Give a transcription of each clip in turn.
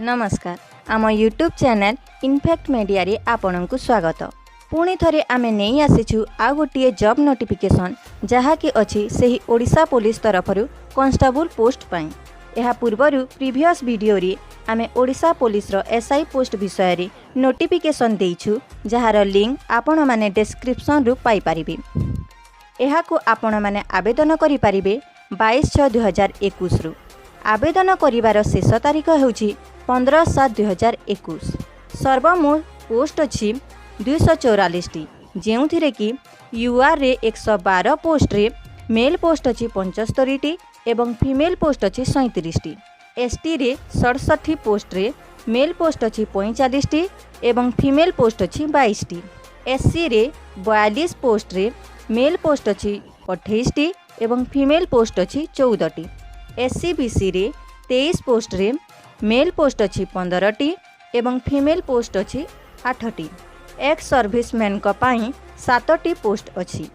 नमस्कार आम YouTube channel in fact media रे आपनकु स्वागत। पुणी थरे आमे नहीं आसीछु आ गोटे जॉब नोटिफिकेशन जहाँकि अच्छी सही ओडिशा पुलिस तरफरु कांस्टेबल पोस्ट पाई। यह पूर्वरु प्रीवियस वीडियो रे आमे ओडिशा पुलिस रो एसआई पोस्ट विषय रे नोटिफिकेशन देइछु जहार लिंक आपण माने डिस्क्रिप्शन रु पाई परिबे। एहाकु आपण माने आवेदन करि परिबे 22/6/2021 रु। आवेदन करिवार शेष तारीख हेउछि 15/7/2021। सर्वमोट पोस्ट अछि 244 टी, जेउथिरे कि यूआर रे 112 पोस्ट रे मेल पोस्ट अछि 75 टी एवं फीमेल पोस्ट अछि 37 टी। एसटी रे 67 पोस्ट रे मेल पोस्ट अछि 45 टी एवं फीमेल पोस्ट अछि 22 टी। एससी रे 42 पोस्ट रे मेल पोस्ट अछि 28 टी एवं फीमेल पोस्ट अछि 14 टी। एससी बीसी रे 23 पोस्ट रे मेल पोस्ट अछि 15 टी एवं फीमेल पोस्ट अछि 8 टी। एक्स सर्विसमैन को पाई 7 टी पोस्ट अछि।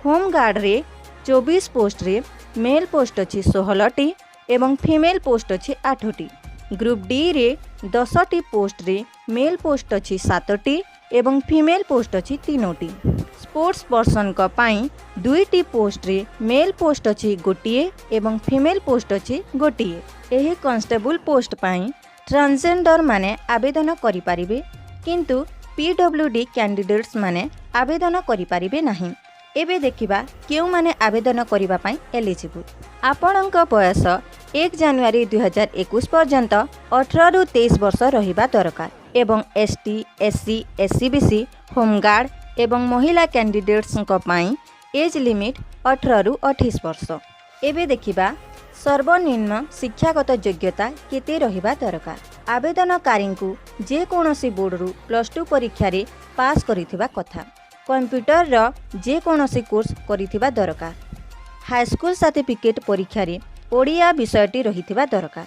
होम गार्ड रे 24 पोस्ट रे मेल पोस्ट अछि 16 टी एवं फीमेल पोस्ट अछि 8 टी। ग्रुप डी रे 10 टी पोस्ट रे मेल पोस्ट अछि 7 टी एवं फीमेल पोस्ट अछि 3 टी। स्पोर्ट्स पर्सन को पाई 2 टी पोस्ट रे मेल पोस्ट अछि गोटिए एवं फीमेल पोस्ट अछि गोटिए। एही कांस्टेबल पोस्ट पाई ट्रांसजेंडर माने आवेदन करि परिबे किंतु पीडब्ल्यूडी कैंडिडेट्स माने आवेदन करि परिबे नाही। एबे देखिबा केउ माने आवेदन करिबा पाई एलिजिबल। आपणक बयस 1 जनवरी 2021 पर्यंत 18 रु 23 वर्ष रहिबा दरकार एवं एसटी एससी एससीबीसी होमगार्ड एवं महिला कैंडिडेट्स को पाई एज लिमिट 18 रु 28 वर्ष। एबे देखिबा सर्वनिम्न शिक्षागत योग्यता केते रहिबा दरकार। आवेदनकारी को जे कोनोसी बोर्ड रु +2 परीक्षा रे पास करिथिबा कथा। कंप्यूटर रो जे कोनोसी कोर्स करिथिबा दरकार। हाई स्कूल सर्टिफिकेट परीक्षा रे ओडिया विषयटी रहिथिबा दरकार।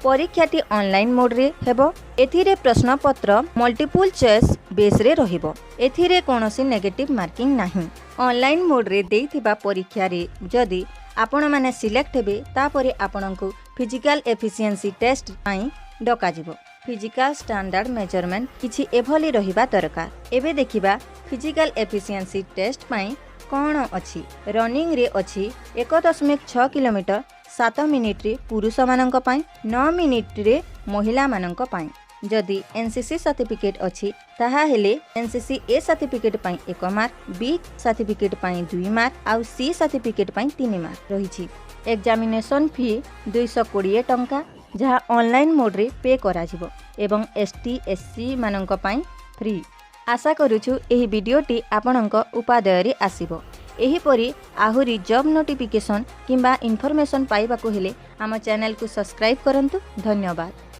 परीक्षाटी ऑनलाइन मोड रे हेबो। एथिरे प्रश्नपत्र मल्टीपल चॉइस बेस रे रहिबो। एथिरे कोनोसी नेगेटिव मार्किंग नाही। ऑनलाइन मोड रे देइथिबा परीक्षा रे जदि आपण माने सिलेक्ट हेबे तापरे आपणको फिजिकल एफिशिएंसी टेस्ट पाई डका जिवो। फिजिकल स्टैंडर्ड मेजरमेंट किछि एभली रहिबा दरकार। एबे देखिबा फिजिकल एफिशिएंसी टेस्ट पाई कोन अछि। रनिंग रे अछि 1.6 किलोमीटर 7 मिनिट रे पुरुष मानक पाई 9 मिनिट रे महिला मानक पाई। जदि एनसीसी सर्टिफिकेट अछि ताहा हेले एनसीसी ए सर्टिफिकेट पाई 1 मार्क, बी सर्टिफिकेट पाई 2 मार्क आउ सी सर्टिफिकेट पाई 3 मार्क रहिछि। एग्जामिनेशन फी 220 टंका जहाँ ऑनलाइन मोड रे पे करा जिवो एवं एसटी एससी मानक पाई फ्री। आशा करूछु एही वीडियोटी आपणक उपादेय रे आसीबो। एही परी आहुरी जॉब नोटिफिकेशन किंबा इन्फॉर्मेशन पाइबाकु हेले आम चैनल को सब्सक्राइब करंतु। धन्यवाद।